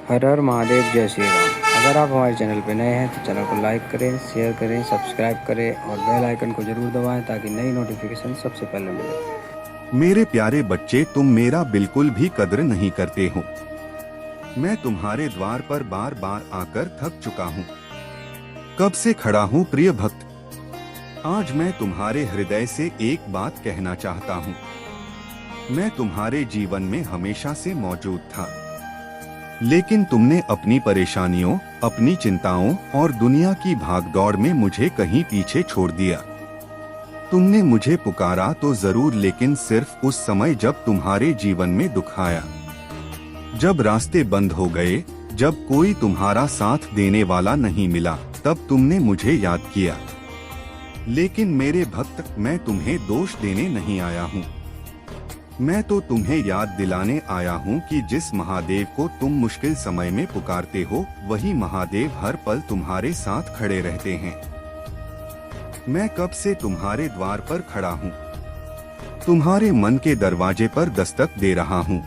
हर हर महादेव, जय श्री राम। अगर आप हमारे चैनल पर नए हैं तो चैनल को लाइक करें, शेयर करें, सब्सक्राइब करें और बेल आइकन को जरूर दबाएं ताकि नई नोटिफिकेशन सबसे पहले मिले। मेरे प्यारे बच्चे, तुम मेरा बिल्कुल भी कद्र नहीं करते हो। मैं तुम्हारे द्वार पर बार बार आकर थक चुका हूँ। कब से खड़ा हूँ प्रिय भक्त। आज मैं तुम्हारे हृदय से एक बात कहना चाहता हूँ। मैं तुम्हारे जीवन में हमेशा से मौजूद था, लेकिन तुमने अपनी परेशानियों, अपनी चिंताओं और दुनिया की भागदौड़ में मुझे कहीं पीछे छोड़ दिया। तुमने मुझे पुकारा तो जरूर, लेकिन सिर्फ उस समय जब तुम्हारे जीवन में दुख आया, जब रास्ते बंद हो गए, जब कोई तुम्हारा साथ देने वाला नहीं मिला, तब तुमने मुझे याद किया। लेकिन मेरे भक्त, मैं तुम्हें दोष देने नहीं आया हूँ। मैं तो तुम्हें याद दिलाने आया हूँ कि जिस महादेव को तुम मुश्किल समय में पुकारते हो, वही महादेव हर पल तुम्हारे साथ खड़े रहते हैं। मैं कब से तुम्हारे द्वार पर खड़ा हूँ, तुम्हारे मन के दरवाजे पर दस्तक दे रहा हूँ,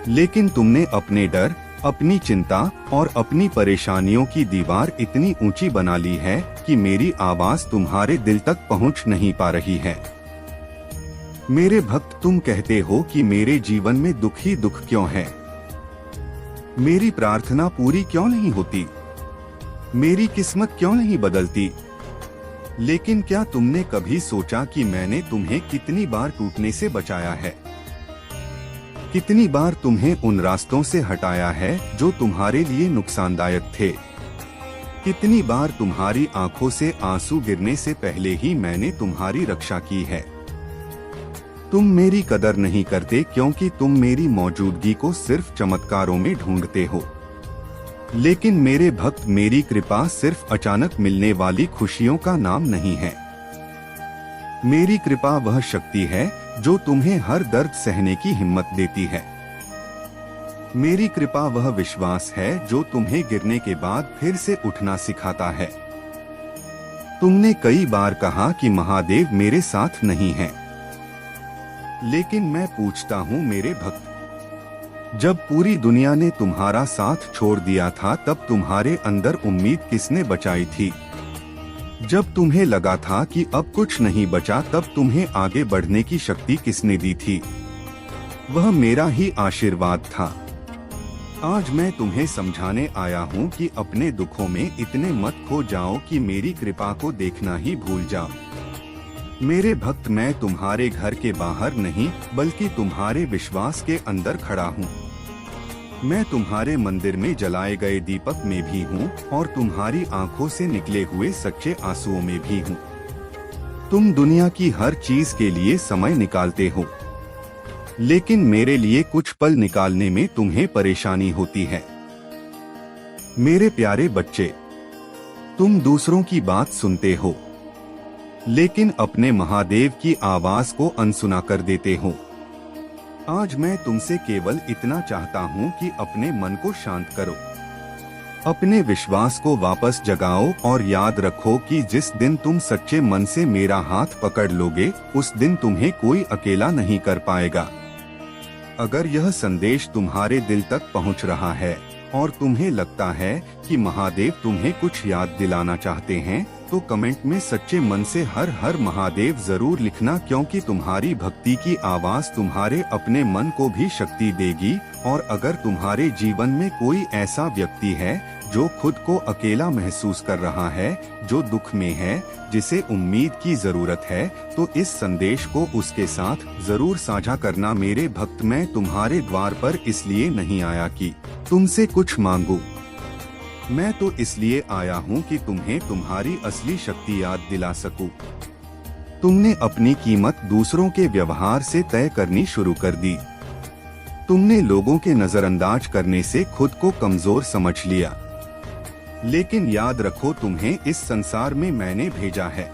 लेकिन तुमने अपने डर, अपनी चिंता और अपनी परेशानियों की दीवार इतनी ऊंची बना ली है कि मेरी आवाज तुम्हारे दिल तक पहुँच नहीं पा रही है। मेरे भक्त, तुम कहते हो कि मेरे जीवन में दुख ही दुख क्यों है, मेरी प्रार्थना पूरी क्यों नहीं होती, मेरी किस्मत क्यों नहीं बदलती। लेकिन क्या तुमने कभी सोचा कि मैंने तुम्हें कितनी बार टूटने से बचाया है, कितनी बार तुम्हें उन रास्तों से हटाया है जो तुम्हारे लिए नुकसानदायक थे, कितनी बार तुम्हारी आंखों से आंसू गिरने से पहले ही मैंने तुम्हारी रक्षा की है। तुम मेरी कदर नहीं करते क्योंकि तुम मेरी मौजूदगी को सिर्फ चमत्कारों में ढूंढते हो। लेकिन मेरे भक्त, मेरी कृपा सिर्फ अचानक मिलने वाली खुशियों का नाम नहीं है। मेरी कृपा वह शक्ति है जो तुम्हें हर दर्द सहने की हिम्मत देती है। मेरी कृपा वह विश्वास है जो तुम्हें गिरने के बाद फिर से उठना सिखाता है। तुमने कई बार कहा कि महादेव मेरे साथ नहीं है, लेकिन मैं पूछता हूँ मेरे भक्त, जब पूरी दुनिया ने तुम्हारा साथ छोड़ दिया था, तब तुम्हारे अंदर उम्मीद किसने बचाई थी? जब तुम्हें लगा था कि अब कुछ नहीं बचा, तब तुम्हें आगे बढ़ने की शक्ति किसने दी थी? वह मेरा ही आशीर्वाद था। आज मैं तुम्हें समझाने आया हूँ कि अपने दुखों में इतने मत खो जाओ कि मेरी कृपा को देखना ही भूल जाओ। मेरे भक्त, मैं तुम्हारे घर के बाहर नहीं बल्कि तुम्हारे विश्वास के अंदर खड़ा हूँ। मैं तुम्हारे मंदिर में जलाए गए दीपक में भी हूँ और तुम्हारी आंखों से निकले हुए सच्चे आंसुओं में भी हूँ। तुम दुनिया की हर चीज के लिए समय निकालते हो, लेकिन मेरे लिए कुछ पल निकालने में तुम्हें परेशानी होती है। मेरे प्यारे बच्चे, तुम दूसरों की बात सुनते हो, लेकिन अपने महादेव की आवाज को अनसुना कर देते हो। आज मैं तुमसे केवल इतना चाहता हूँ कि अपने मन को शांत करो, अपने विश्वास को वापस जगाओ और याद रखो कि जिस दिन तुम सच्चे मन से मेरा हाथ पकड़ लोगे, उस दिन तुम्हें कोई अकेला नहीं कर पाएगा। अगर यह संदेश तुम्हारे दिल तक पहुँच रहा है और तुम्हें लगता है कि महादेव तुम्हें कुछ याद दिलाना चाहते हैं, तो कमेंट में सच्चे मन से हर हर महादेव जरूर लिखना, क्योंकि तुम्हारी भक्ति की आवाज तुम्हारे अपने मन को भी शक्ति देगी। और अगर तुम्हारे जीवन में कोई ऐसा व्यक्ति है जो खुद को अकेला महसूस कर रहा है, जो दुख में है, जिसे उम्मीद की जरूरत है, तो इस संदेश को उसके साथ जरूर साझा करना। मेरे भक्त, मैं तुम्हारे द्वार पर इसलिए नहीं आया कि तुमसे कुछ मांगूं। मैं तो इसलिए आया हूँ कि तुम्हें तुम्हारी असली शक्ति याद दिला सकूं। तुमने अपनी कीमत दूसरों के व्यवहार से तय करनी शुरू कर दी। तुमने लोगों के नजरअंदाज करने से खुद को कमजोर समझ लिया। लेकिन याद रखो, तुम्हें इस संसार में मैंने भेजा है।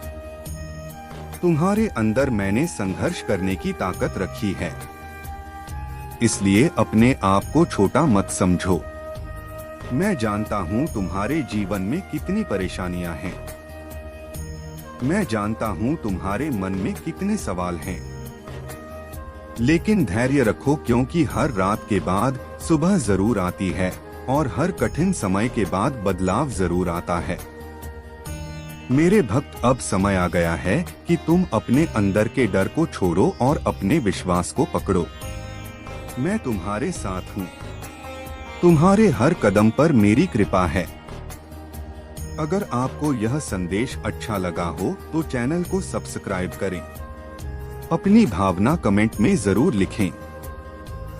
तुम्हारे अंदर मैंने संघर्ष करने की ताकत रखी है। इसलिए अपने आप को छोटा मत समझो। मैं जानता हूँ तुम्हारे जीवन में कितनी परेशानियां हैं। मैं जानता हूँ तुम्हारे मन में कितने सवाल हैं। लेकिन धैर्य रखो, क्योंकि हर रात के बाद सुबह जरूर आती है। और हर कठिन समय के बाद बदलाव जरूर आता है। मेरे भक्त, अब समय आ गया है कि तुम अपने अंदर के डर को छोड़ो और अपने विश्वास को पकड़ो। मैं तुम्हारे साथ हूँ। तुम्हारे हर कदम पर मेरी कृपा है। अगर आपको यह संदेश अच्छा लगा हो तो चैनल को सब्सक्राइब करें। अपनी भावना कमेंट में जरूर लिखें।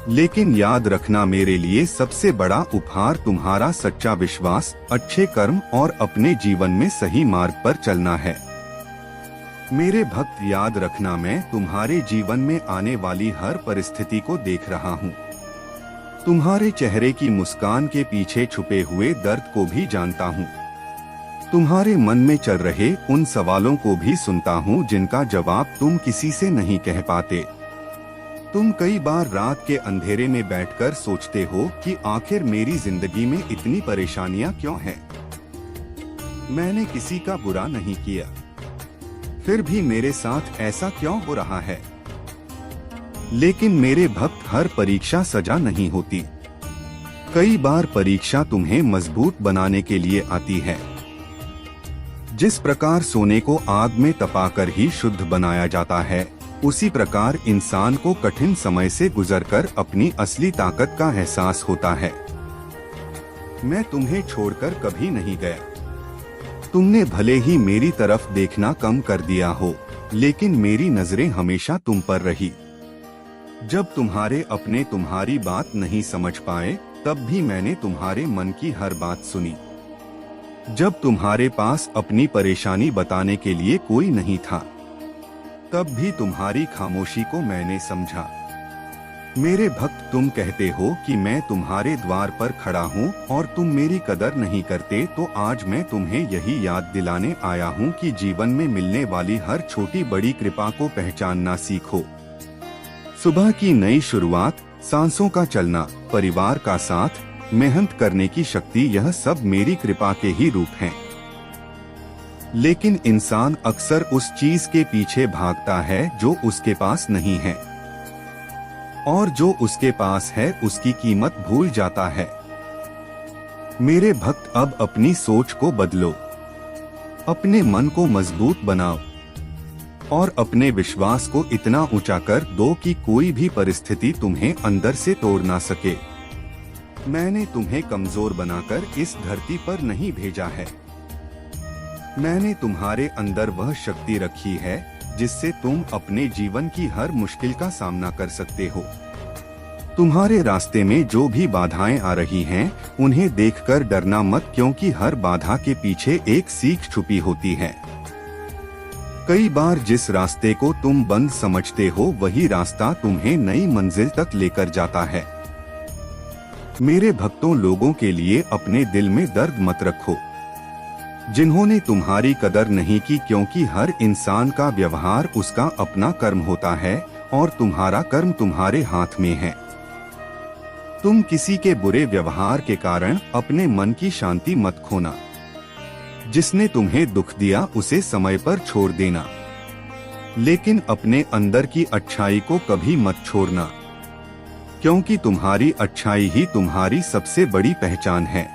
लेकिन याद रखना, मेरे लिए सबसे बड़ा उपहार तुम्हारा सच्चा विश्वास, अच्छे कर्म और अपने जीवन में सही मार्ग पर चलना है। मेरे भक्त, याद रखना, मैं तुम्हारे जीवन में आने वाली हर परिस्थिति को देख रहा हूँ। तुम्हारे चेहरे की मुस्कान के पीछे छुपे हुए दर्द को भी जानता हूँ। तुम्हारे मन में चल रहे उन सवालों को भी सुनता हूँ जिनका जवाब तुम किसी से नहीं कह पाते। तुम कई बार रात के अंधेरे में बैठकर सोचते हो कि आखिर मेरी जिंदगी में इतनी परेशानियां क्यों हैं? मैंने किसी का बुरा नहीं किया, फिर भी मेरे साथ ऐसा क्यों हो रहा है? लेकिन मेरे भक्त, हर परीक्षा सजा नहीं होती। कई बार परीक्षा तुम्हें मजबूत बनाने के लिए आती है। जिस प्रकार सोने को आग में तपाकर ही शुद्ध बनाया जाता है, उसी प्रकार इंसान को कठिन समय से गुजरकर अपनी असली ताकत का एहसास होता है। मैं तुम्हें छोड़कर कभी नहीं गया। तुमने भले ही मेरी तरफ देखना कम कर दिया हो, लेकिन मेरी नजरें हमेशा तुम पर रही। जब तुम्हारे अपने तुम्हारी बात नहीं समझ पाए, तब भी मैंने तुम्हारे मन की हर बात सुनी। जब तुम्हारे पास अपनी परेशानी बताने के लिए कोई नहीं था, तब भी तुम्हारी खामोशी को मैंने समझा। मेरे भक्त, तुम कहते हो कि मैं तुम्हारे द्वार पर खड़ा हूँ और तुम मेरी कदर नहीं करते, तो आज मैं तुम्हें यही याद दिलाने आया हूँ कि जीवन में मिलने वाली हर छोटी बड़ी कृपा को पहचानना सीखो। सुबह की नई शुरुआत, सांसों का चलना, परिवार का साथ, मेहनत करने की शक्ति, यह सब मेरी कृपा के ही रूप हैं। लेकिन इंसान अक्सर उस चीज के पीछे भागता है जो उसके पास नहीं है, और जो उसके पास है उसकी कीमत भूल जाता है। मेरे भक्त, अब अपनी सोच को बदलो, अपने मन को मजबूत बनाओ और अपने विश्वास को इतना ऊंचा कर दो कि कोई भी परिस्थिति तुम्हें अंदर से तोड़ ना सके। मैंने तुम्हें कमजोर बनाकर इस धरती पर नहीं भेजा है। मैंने तुम्हारे अंदर वह शक्ति रखी है जिससे तुम अपने जीवन की हर मुश्किल का सामना कर सकते हो। तुम्हारे रास्ते में जो भी बाधाएं आ रही हैं, उन्हें देखकर डरना मत, क्योंकि हर बाधा के पीछे एक सीख छुपी होती है। कई बार जिस रास्ते को तुम बंद समझते हो, वही रास्ता तुम्हें नई मंजिल तक लेकर जाता है। मेरे भक्तों, लोगों के लिए अपने दिल में दर्द मत रखो जिन्होंने तुम्हारी कदर नहीं की, क्योंकि हर इंसान का व्यवहार उसका अपना कर्म होता है और तुम्हारा कर्म तुम्हारे हाथ में है। तुम किसी के बुरे व्यवहार के कारण अपने मन की शांति मत खोना। जिसने तुम्हें दुख दिया उसे समय पर छोड़ देना, लेकिन अपने अंदर की अच्छाई को कभी मत छोड़ना, क्योंकि तुम्हारी अच्छाई ही तुम्हारी सबसे बड़ी पहचान है।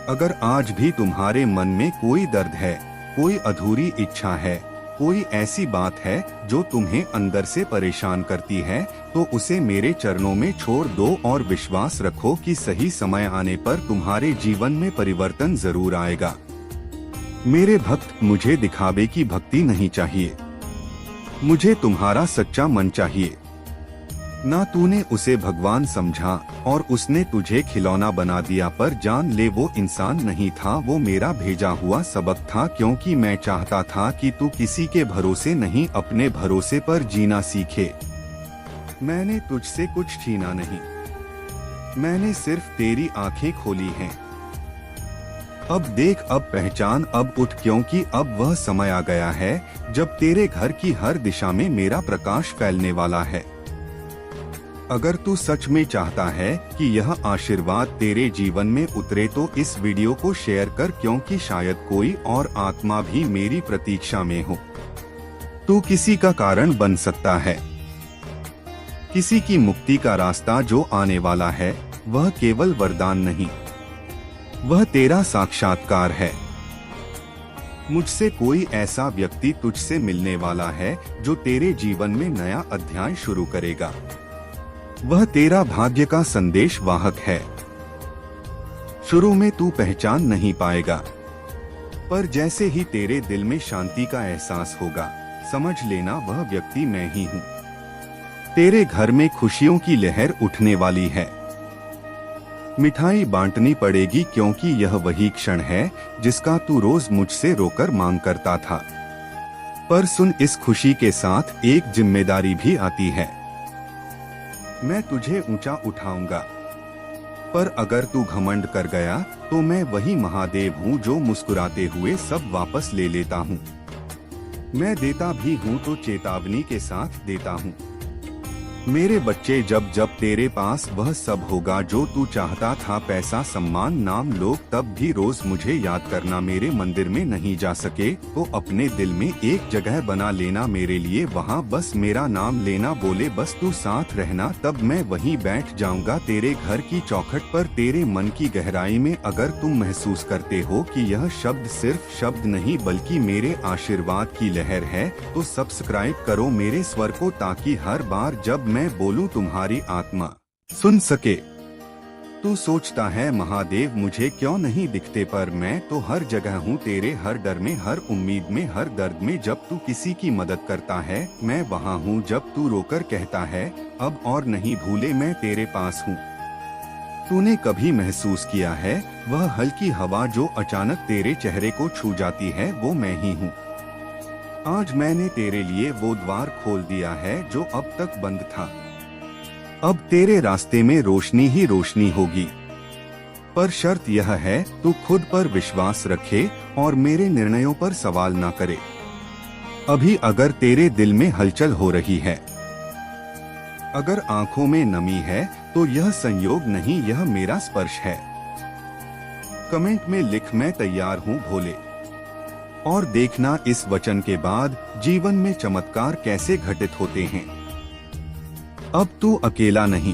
अगर आज भी तुम्हारे मन में कोई दर्द है, कोई अधूरी इच्छा है, कोई ऐसी बात है जो तुम्हें अंदर से परेशान करती है, तो उसे मेरे चरणों में छोड़ दो और विश्वास रखो कि सही समय आने पर तुम्हारे जीवन में परिवर्तन जरूर आएगा। मेरे भक्त, मुझे दिखावे की भक्ति नहीं चाहिए, मुझे तुम्हारा सच्चा मन चाहिए। ना तूने उसे भगवान समझा और उसने तुझे खिलौना बना दिया, पर जान ले वो इंसान नहीं था, वो मेरा भेजा हुआ सबक था, क्योंकि मैं चाहता था कि तू किसी के भरोसे नहीं, अपने भरोसे पर जीना सीखे। मैंने तुझसे कुछ छीना नहीं, मैंने सिर्फ तेरी आंखें खोली हैं। अब देख, अब पहचान, अब उठ, क्योंकि अब वह समय आ गया है जब तेरे घर की हर दिशा में मेरा प्रकाश फैलने वाला है। अगर तू सच में चाहता है कि यह आशीर्वाद तेरे जीवन में उतरे, तो इस वीडियो को शेयर कर, क्योंकि शायद कोई और आत्मा भी मेरी प्रतीक्षा में हो। तू किसी का कारण बन सकता है, किसी की मुक्ति का रास्ता जो आने वाला है, वह केवल वरदान नहीं, वह तेरा साक्षात्कार है। मुझसे कोई ऐसा व्यक्ति तुझसे मिलने वाला है जो तेरे जीवन में नया अध्याय शुरू करेगा। वह तेरा भाग्य का संदेश वाहक है। शुरू में तू पहचान नहीं पाएगा, पर जैसे ही तेरे दिल में शांति का एहसास होगा, समझ लेना वह व्यक्ति मैं ही हूँ। तेरे घर में खुशियों की लहर उठने वाली है। मिठाई बांटनी पड़ेगी क्योंकि यह वही क्षण है जिसका तू रोज मुझसे रोकर मांग करता था। पर सुन, इस खुशी के साथ एक जिम्मेदारी भी आती है। मैं तुझे ऊंचा उठाऊंगा, पर अगर तू घमंड कर गया तो मैं वही महादेव हूँ जो मुस्कुराते हुए सब वापस ले लेता हूँ। मैं देता भी हूँ तो चेतावनी के साथ देता हूँ। मेरे बच्चे, जब जब तेरे पास वह सब होगा जो तू चाहता था, पैसा, सम्मान, नाम, लोग, तब भी रोज मुझे याद करना। मेरे मंदिर में नहीं जा सके तो अपने दिल में एक जगह बना लेना मेरे लिए, वहाँ बस मेरा नाम लेना। बोले बस तू साथ रहना, तब मैं वहीं बैठ जाऊंगा तेरे घर की चौखट पर। तेरे मन की गहराई में अगर तुम महसूस करते हो कि यह शब्द सिर्फ शब्द नहीं बल्कि मेरे आशीर्वाद की लहर है, तो सब्सक्राइब करो मेरे स्वर को, ताकि हर बार जब मैं बोलूं तुम्हारी आत्मा सुन सके। तू सोचता है महादेव मुझे क्यों नहीं दिखते, पर मैं तो हर जगह हूँ, तेरे हर डर में, हर उम्मीद में, हर दर्द में। जब तू किसी की मदद करता है मैं वहाँ हूँ, जब तू रोकर कहता है अब और नहीं, भूले मैं तेरे पास हूँ। तूने कभी महसूस किया है वह हल्की हवा जो अचानक तेरे चेहरे को छू जाती है, वो मैं ही हूँ। आज मैंने तेरे लिए वो द्वार खोल दिया है जो अब तक बंद था। अब तेरे रास्ते में रोशनी ही रोशनी होगी, पर शर्त यह है तू खुद पर विश्वास रखे और मेरे निर्णयों पर सवाल ना करे। अभी अगर तेरे दिल में हलचल हो रही है, अगर आंखों में नमी है, तो यह संयोग नहीं, यह मेरा स्पर्श है। कमेंट में लिख मैं तैयार हूँ भोले, और देखना इस वचन के बाद जीवन में चमत्कार कैसे घटित होते हैं। अब तू अकेला नहीं,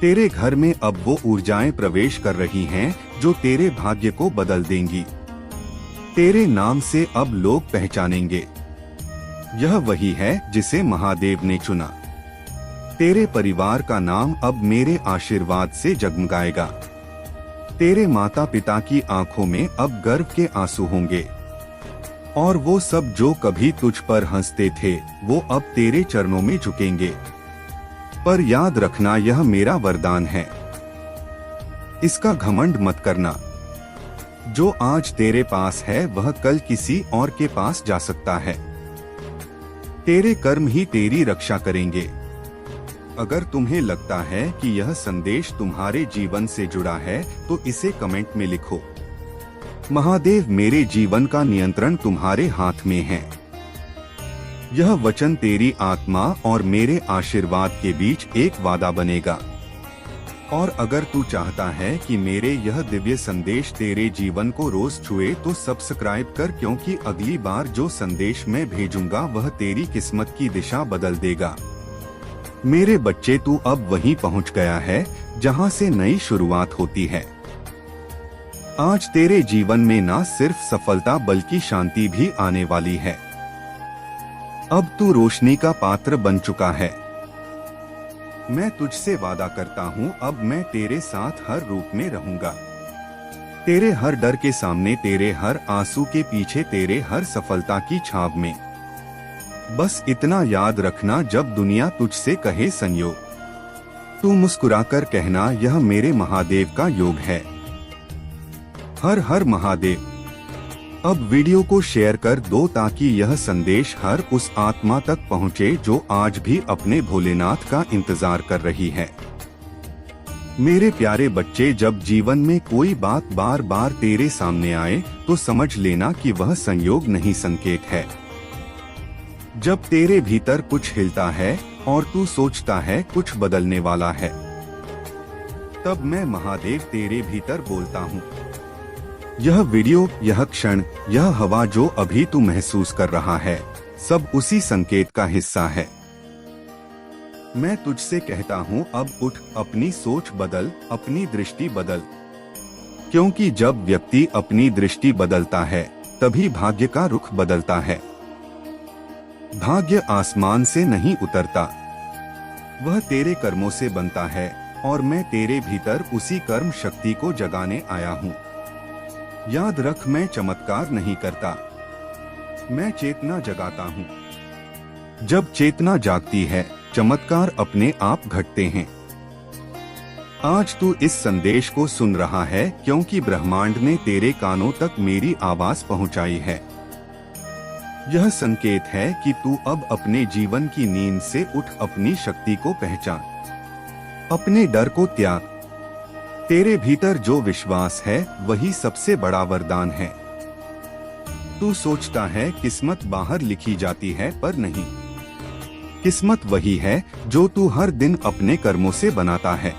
तेरे घर में अब वो ऊर्जाएं प्रवेश कर रही हैं जो तेरे भाग्य को बदल देंगी। तेरे नाम से अब लोग पहचानेंगे, यह वही है जिसे महादेव ने चुना। तेरे परिवार का नाम अब मेरे आशीर्वाद से जगमगाएगा। तेरे माता पिता की आंखों में अब गर्व के आंसू होंगे, और वो सब जो कभी तुझ पर हंसते थे वो अब तेरे चरणों में झुकेंगे। पर याद रखना यह मेरा वरदान है, इसका घमंड मत करना। जो आज तेरे पास है वह कल किसी और के पास जा सकता है। तेरे कर्म ही तेरी रक्षा करेंगे। अगर तुम्हें लगता है कि यह संदेश तुम्हारे जीवन से जुड़ा है तो इसे कमेंट में लिखो। महादेव, मेरे जीवन का नियंत्रण तुम्हारे हाथ में है। यह वचन तेरी आत्मा और मेरे आशीर्वाद के बीच एक वादा बनेगा। और अगर तू चाहता है कि मेरे यह दिव्य संदेश तेरे जीवन को रोज छुए तो सब्सक्राइब कर, क्योंकि अगली बार जो संदेश मैं भेजूंगा वह तेरी किस्मत की दिशा बदल देगा। मेरे बच्चे, तू अब वहीं पहुंच गया है जहां से नई शुरुआत होती है। आज तेरे जीवन में ना सिर्फ सफलता बल्कि शांति भी आने वाली है। अब तू रोशनी का पात्र बन चुका है। मैं तुझसे वादा करता हूँ अब मैं तेरे साथ हर रूप में रहूंगा। तेरे हर डर के सामने, तेरे हर आंसू के पीछे, तेरे हर सफलता की छाव में। बस इतना याद रखना, जब दुनिया तुझसे कहे संयोग, तू मुस्कुराकर कहना यह मेरे महादेव का योग है। हर हर महादेव। अब वीडियो को शेयर कर दो ताकि यह संदेश हर उस आत्मा तक पहुंचे जो आज भी अपने भोलेनाथ का इंतजार कर रही है। मेरे प्यारे बच्चे, जब जीवन में कोई बात बार बार तेरे सामने आए तो समझ लेना कि वह संयोग नहीं, संकेत है। जब तेरे भीतर कुछ हिलता है और तू सोचता है कुछ बदलने वाला है, तब मैं महादेव तेरे भीतर बोलता हूँ। यह वीडियो, यह क्षण, यह हवा जो अभी तू महसूस कर रहा है, सब उसी संकेत का हिस्सा है। मैं तुझसे कहता हूँ, अब उठ, अपनी सोच बदल, अपनी दृष्टि बदल। क्योंकि जब व्यक्ति अपनी दृष्टि बदलता है तभी भाग्य का रुख बदलता है। भाग्य आसमान से नहीं उतरता, वह तेरे कर्मों से बनता है और मैं तेरे भीतर उसी कर्म शक्ति को जगाने आया हूँ। याद रख, मैं चमत्कार नहीं करता, मैं चेतना जगाता हूँ। जब चेतना जागती है चमत्कार अपने आप घटते हैं। आज तू इस संदेश को सुन रहा है क्योंकि ब्रह्मांड ने तेरे कानों तक मेरी आवाज पहुंचाई है। यह संकेत है कि तू अब अपने जीवन की नींद से उठ, अपनी शक्ति को पहचान, अपने डर को त्याग। तेरे भीतर जो विश्वास है वही सबसे बड़ा वरदान है। तू सोचता है किस्मत बाहर लिखी जाती है, पर नहीं। किस्मत वही है जो तू हर दिन अपने कर्मों से बनाता है।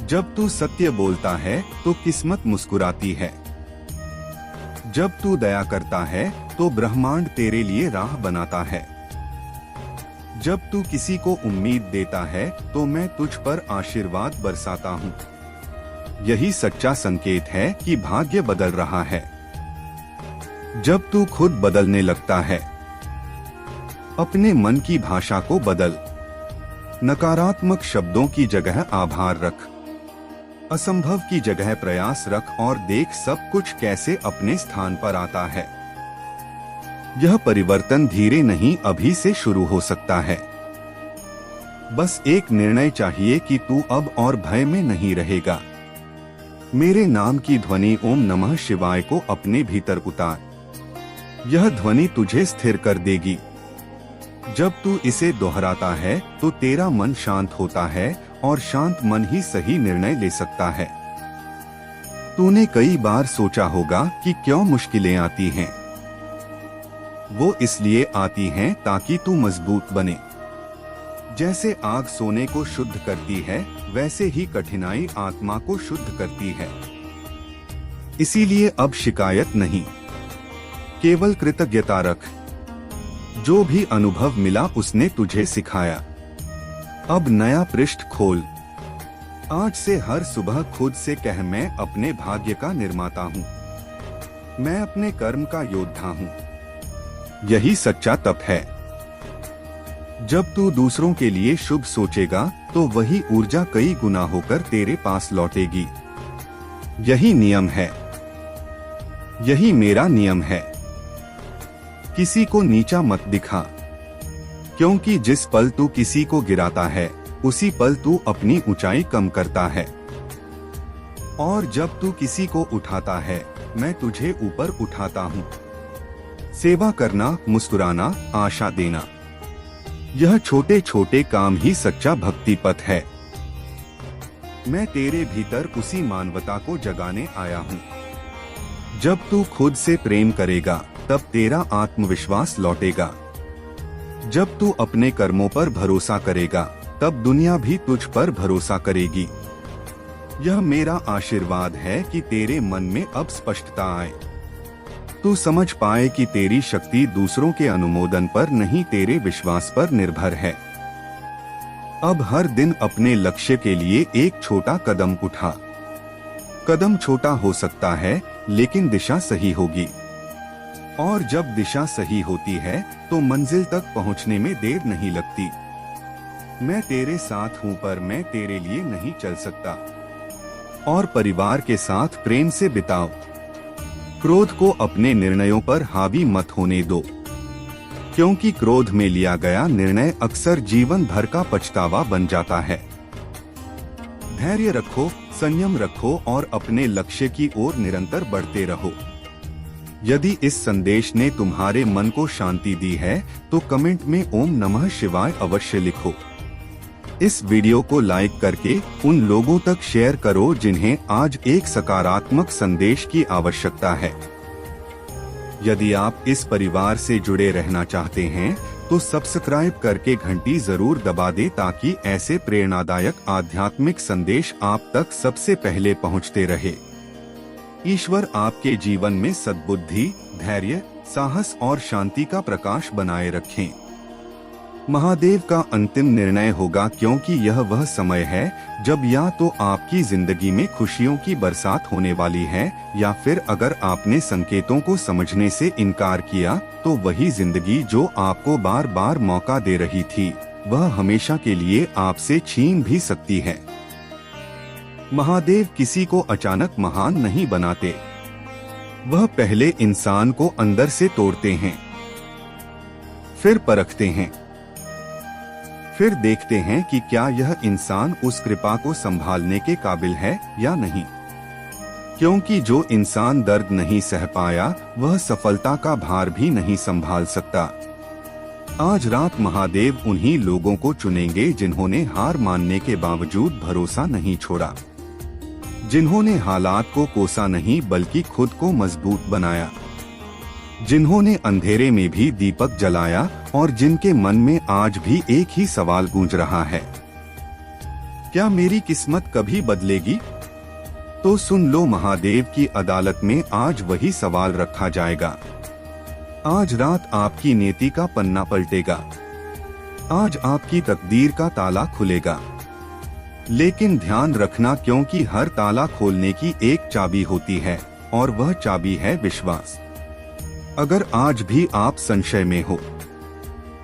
जब तू सत्य बोलता है तो किस्मत मुस्कुराती है। जब तू दया करता है तो ब्रह्मांड तेरे लिए राह बनाता है। जब तू किसी को उम्मीद देता है तो मैं तुझ पर आशीर्वाद बरसाता हूँ। यही सच्चा संकेत है कि भाग्य बदल रहा है। जब तू खुद बदलने लगता है, अपने मन की भाषा को बदल। नकारात्मक शब्दों की जगह आभार रख, असंभव की जगह प्रयास रख और देख सब कुछ कैसे अपने स्थान पर आता है। यह परिवर्तन धीरे नहीं, अभी से शुरू हो सकता है। बस एक निर्णय चाहिए कि तू अब और भय में नहीं रहेगा। मेरे नाम की ध्वनि ओम नमः शिवाय को अपने भीतर उतार। यह ध्वनि तुझे स्थिर कर देगी। जब तू इसे दोहराता है तो तेरा मन शांत होता है और शांत मन ही सही निर्णय ले सकता है। तूने कई बार सोचा होगा कि क्यों मुश्किलें आती हैं। वो इसलिए आती हैं ताकि तू मजबूत बने। जैसे आग सोने को शुद्ध करती है, वैसे ही कठिनाई आत्मा को शुद्ध करती है। इसीलिए अब शिकायत नहीं, केवल कृतज्ञता रख। जो भी अनुभव मिला उसने तुझे सिखाया। अब नया पृष्ठ खोल। आज से हर सुबह खुद से कह, मैं अपने भाग्य का निर्माता हूँ, मैं अपने कर्म का योद्धा हूँ। यही सच्चा तप है। जब तू दूसरों के लिए शुभ सोचेगा तो वही ऊर्जा कई गुना होकर तेरे पास लौटेगी। यही नियम है, यही मेरा नियम है। किसी को नीचा मत दिखा, क्योंकि जिस पल तू किसी को गिराता है उसी पल तू अपनी ऊंचाई कम करता है। और जब तू किसी को उठाता है, मैं तुझे ऊपर उठाता हूँ। सेवा करना, मुस्कुराना, आशा देना, यह छोटे छोटे काम ही सच्चा भक्ति पथ है। मैं तेरे भीतर उसी मानवता को जगाने आया हूँ। जब तू खुद से प्रेम करेगा तब तेरा आत्मविश्वास लौटेगा। जब तू अपने कर्मों पर भरोसा करेगा तब दुनिया भी तुझ पर भरोसा करेगी। यह मेरा आशीर्वाद है कि तेरे मन में अब स्पष्टता आए। तू समझ पाए कि तेरी शक्ति दूसरों के अनुमोदन पर नहीं, तेरे विश्वास पर निर्भर है। अब हर दिन अपने लक्ष्य के लिए एक छोटा कदम उठा। कदम छोटा हो सकता है लेकिन दिशा सही होगी। और जब दिशा सही होती है तो मंजिल तक पहुंचने में देर नहीं लगती। मैं तेरे साथ हूं पर मैं तेरे लिए नहीं चल सकता। और परिवार के साथ प्रेम से बिताओ। क्रोध को अपने निर्णयों पर हावी मत होने दो, क्योंकि क्रोध में लिया गया निर्णय अक्सर जीवन भर का पछतावा बन जाता है। धैर्य रखो, संयम रखो और अपने लक्ष्य की ओर निरंतर बढ़ते रहो। यदि इस संदेश ने तुम्हारे मन को शांति दी है तो कमेंट में ओम नमः शिवाय अवश्य लिखो। इस वीडियो को लाइक करके उन लोगों तक शेयर करो जिन्हें आज एक सकारात्मक संदेश की आवश्यकता है। यदि आप इस परिवार से जुड़े रहना चाहते हैं तो सब्सक्राइब करके घंटी जरूर दबा दें ताकि ऐसे प्रेरणादायक आध्यात्मिक संदेश आप तक सबसे पहले पहुंचते रहे। ईश्वर आपके जीवन में सद्बुद्धि, धैर्य, साहस और शांति का प्रकाश बनाए रखें। महादेव का अंतिम निर्णय होगा, क्योंकि यह वह समय है जब या तो आपकी जिंदगी में खुशियों की बरसात होने वाली है, या फिर अगर आपने संकेतों को समझने से इनकार किया तो वही जिंदगी जो आपको बार बार मौका दे रही थी वह हमेशा के लिए आपसे छीन भी सकती है। महादेव किसी को अचानक महान नहीं बनाते, वह पहले इंसान को अंदर से तोड़ते हैं, फिर परखते हैं, फिर देखते हैं कि क्या यह इंसान उस कृपा को संभालने के काबिल है या नहीं। क्योंकि जो इंसान दर्द नहीं सह पाया वह सफलता का भार भी नहीं संभाल सकता। आज रात महादेव उन्हीं लोगों को चुनेंगे जिन्होंने हार मानने के बावजूद भरोसा नहीं छोड़ा, जिन्होंने हालात को कोसा नहीं बल्कि खुद को मजबूत बनाया, जिन्होंने अंधेरे में भी दीपक जलाया और जिनके मन में आज भी एक ही सवाल गूंज रहा है, क्या मेरी किस्मत कभी बदलेगी? तो सुन लो, महादेव की अदालत में आज वही सवाल रखा जाएगा। आज रात आपकी नीति का पन्ना पलटेगा, आज आपकी तकदीर का ताला खुलेगा। लेकिन ध्यान रखना, क्योंकि हर ताला खोलने की एक चाबी होती है और वह चाबी है विश्वास। अगर आज भी आप संशय में हो,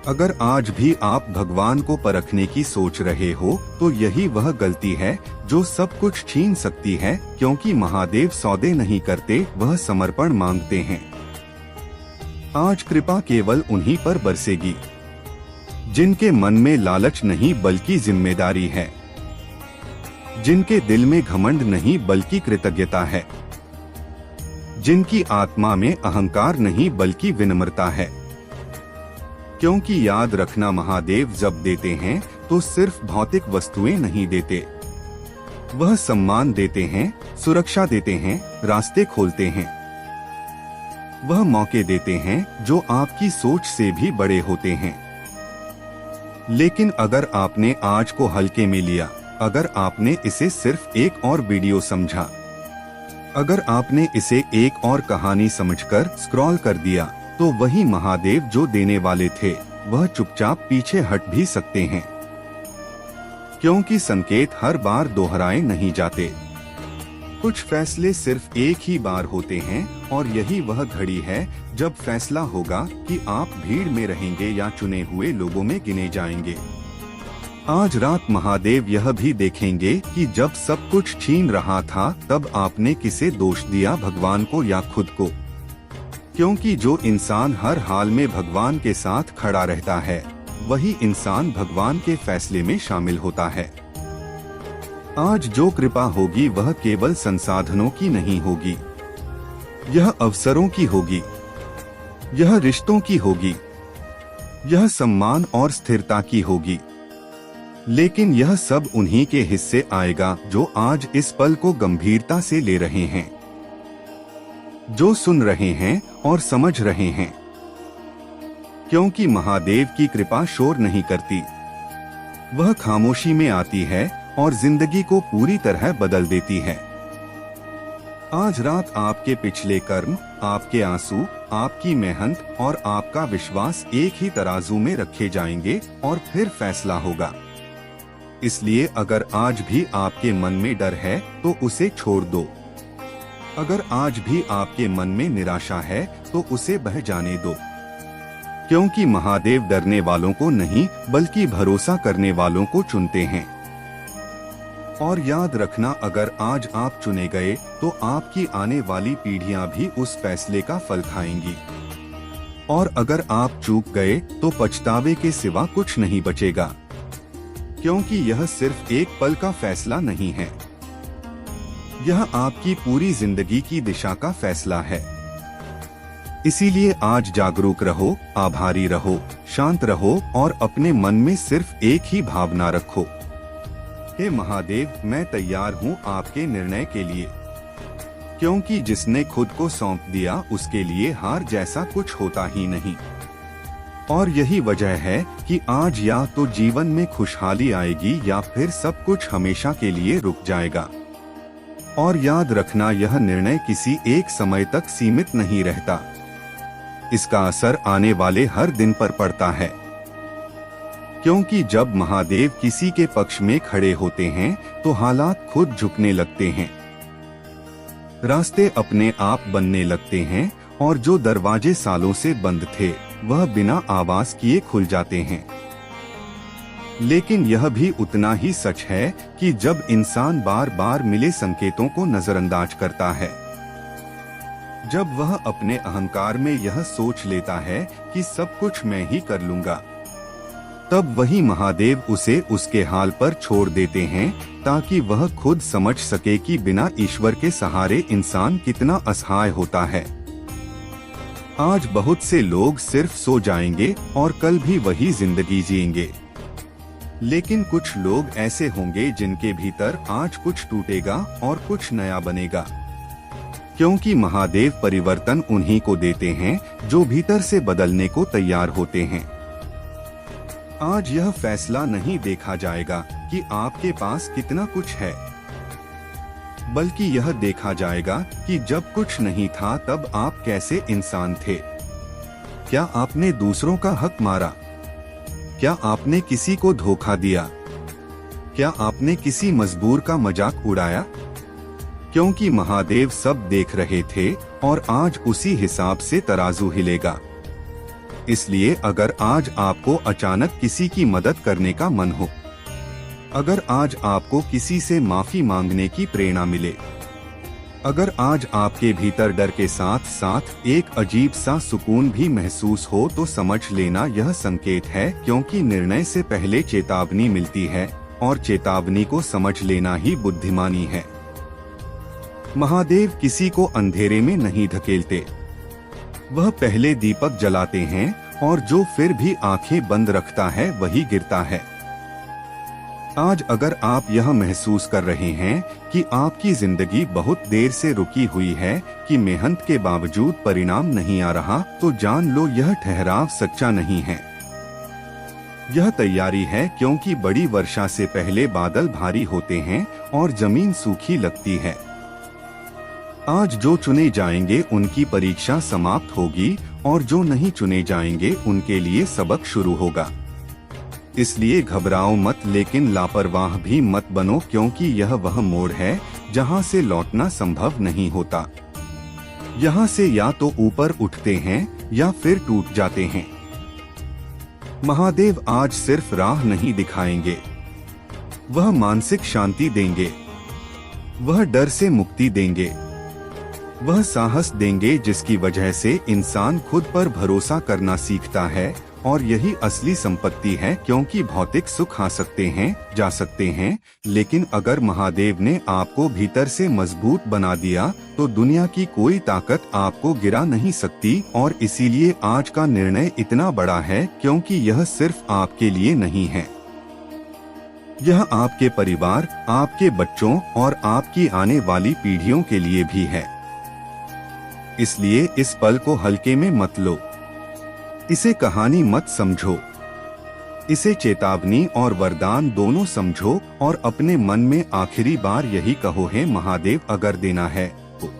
अगर आज भी आप भगवान को परखने की सोच रहे हो, तो यही वह गलती है जो सब कुछ छीन सकती है, क्योंकि महादेव सौदे नहीं करते, वह समर्पण मांगते हैं। आज कृपा केवल उन्हीं पर बरसेगी जिनके मन में लालच नहीं बल्कि जिम्मेदारी है, जिनके दिल में घमंड नहीं बल्कि कृतज्ञता है, जिनकी आत्मा में अहंकार नहीं बल्कि विनम्रता है। क्योंकि याद रखना, महादेव जब देते हैं तो सिर्फ भौतिक वस्तुएं नहीं देते, वह सम्मान देते हैं, सुरक्षा देते हैं, रास्ते खोलते हैं, वह मौके देते हैं जो आपकी सोच से भी बड़े होते हैं। लेकिन अगर आपने आज को हल्के में लिया, अगर आपने इसे सिर्फ एक और वीडियो समझा, अगर आपने इसे एक और कहानी समझकर स्क्रॉल कर दिया, तो वही महादेव जो देने वाले थे वह चुपचाप पीछे हट भी सकते हैं। क्योंकि संकेत हर बार दोहराए नहीं जाते, कुछ फैसले सिर्फ एक ही बार होते हैं, और यही वह घड़ी है जब फैसला होगा कि आप भीड़ में रहेंगे या चुने हुए लोगों में गिने जाएंगे। आज रात महादेव यह भी देखेंगे कि जब सब कुछ छीन रहा था तब आपने किसे दोष दिया, भगवान को या खुद को। क्योंकि जो इंसान हर हाल में भगवान के साथ खड़ा रहता है वही इंसान भगवान के फैसले में शामिल होता है। आज जो कृपा होगी वह केवल संसाधनों की नहीं होगी, यह अवसरों की होगी, यह रिश्तों की होगी, यह सम्मान और स्थिरता की होगी। लेकिन यह सब उन्हीं के हिस्से आएगा जो आज इस पल को गंभीरता से ले रहे हैं, जो सुन रहे हैं और समझ रहे हैं। क्योंकि महादेव की कृपा शोर नहीं करती, वह खामोशी में आती है और जिंदगी को पूरी तरह बदल देती है। आज रात आपके पिछले कर्म, आपके आंसू, आपकी मेहनत और आपका विश्वास एक ही तराजू में रखे जाएंगे और फिर फैसला होगा। इसलिए अगर आज भी आपके मन में डर है तो उसे छोड़ दो, अगर आज भी आपके मन में निराशा है तो उसे बह जाने दो। क्योंकि महादेव डरने वालों को नहीं बल्कि भरोसा करने वालों को चुनते हैं। और याद रखना, अगर आज आप चुने गए तो आपकी आने वाली पीढ़ियां भी उस फैसले का फल खाएंगी, और अगर आप चूक गए तो पछतावे के सिवा कुछ नहीं बचेगा। क्योंकि यह सिर्फ एक पल का फैसला नहीं है, यह आपकी पूरी जिंदगी की दिशा का फैसला है। इसीलिए आज जागरूक रहो, आभारी रहो, शांत रहो और अपने मन में सिर्फ एक ही भावना रखो, हे महादेव, मैं तैयार हूँ आपके निर्णय के लिए। क्योंकि जिसने खुद को सौंप दिया उसके लिए हार जैसा कुछ होता ही नहीं। और यही वजह है कि आज या तो जीवन में खुशहाली आएगी या फिर सब कुछ हमेशा के लिए रुक जाएगा। और याद रखना, यह निर्णय किसी एक समय तक सीमित नहीं रहता, इसका असर आने वाले हर दिन पर पड़ता है। क्योंकि जब महादेव किसी के पक्ष में खड़े होते हैं तो हालात खुद झुकने लगते हैं, रास्ते अपने आप बनने लगते हैं और जो दरवाजे सालों से बंद थे वह बिना आवाज किए खुल जाते हैं। लेकिन यह भी उतना ही सच है कि जब इंसान बार बार मिले संकेतों को नजरअंदाज करता है, जब वह अपने अहंकार में यह सोच लेता है कि सब कुछ मैं ही कर लूंगा, तब वही महादेव उसे उसके हाल पर छोड़ देते हैं ताकि वह खुद समझ सके कि बिना ईश्वर के सहारे इंसान कितना असहाय होता है। आज बहुत से लोग सिर्फ सो जाएंगे और कल भी वही जिंदगी जिएंगे, लेकिन कुछ लोग ऐसे होंगे जिनके भीतर आज कुछ टूटेगा और कुछ नया बनेगा, क्योंकि महादेव परिवर्तन उन्हीं को देते हैं जो भीतर से बदलने को तैयार होते हैं। आज यह फैसला नहीं देखा जाएगा कि आपके पास कितना कुछ है, बल्कि यह देखा जाएगा कि जब कुछ नहीं था तब आप कैसे इंसान थे। क्या आपने दूसरों का हक मारा? क्या आपने किसी को धोखा दिया? क्या आपने किसी मजबूर का मजाक उड़ाया? क्योंकि महादेव सब देख रहे थे और आज उसी हिसाब से तराजू हिलेगा। इसलिए अगर आज आपको अचानक किसी की मदद करने का मन हो, अगर आज आपको किसी से माफी मांगने की प्रेरणा मिले, अगर आज आपके भीतर डर के साथ साथ एक अजीब सा सुकून भी महसूस हो, तो समझ लेना यह संकेत है, क्योंकि निर्णय से पहले चेतावनी मिलती है और चेतावनी को समझ लेना ही बुद्धिमानी है। महादेव किसी को अंधेरे में नहीं धकेलते, वह पहले दीपक जलाते हैं और जो फिर भी आंखें बंद रखता है वही गिरता है। आज अगर आप यह महसूस कर रहे हैं कि आपकी जिंदगी बहुत देर से रुकी हुई है, कि मेहनत के बावजूद परिणाम नहीं आ रहा, तो जान लो यह ठहराव सच्चा नहीं है, यह तैयारी है, क्योंकि बड़ी वर्षा से पहले बादल भारी होते हैं और जमीन सूखी लगती है। आज जो चुने जाएंगे उनकी परीक्षा समाप्त होगी और जो नहीं चुने जाएंगे उनके लिए सबक शुरू होगा। इसलिए घबराओ मत, लेकिन लापरवाह भी मत बनो, क्योंकि यह वह मोड़ है जहां से लौटना संभव नहीं होता। यहां से या तो ऊपर उठते हैं या फिर टूट जाते हैं। महादेव आज सिर्फ राह नहीं दिखाएंगे, वह मानसिक शांति देंगे, वह डर से मुक्ति देंगे, वह साहस देंगे जिसकी वजह से इंसान खुद पर भरोसा करना सीखता है। और यही असली संपत्ति है, क्योंकि भौतिक सुख आ सकते हैं, जा सकते हैं, लेकिन अगर महादेव ने आपको भीतर से मजबूत बना दिया तो दुनिया की कोई ताकत आपको गिरा नहीं सकती। और इसीलिए आज का निर्णय इतना बड़ा है, क्योंकि यह सिर्फ आपके लिए नहीं है, यह आपके परिवार, आपके बच्चों और आपकी आने वाली पीढ़ियों के लिए भी है। इसलिए इस पल को हल्के में मत लो, इसे कहानी मत समझो, इसे चेतावनी और वरदान दोनों समझो और अपने मन में आखिरी बार यही कहो, है महादेव अगर देना है तो।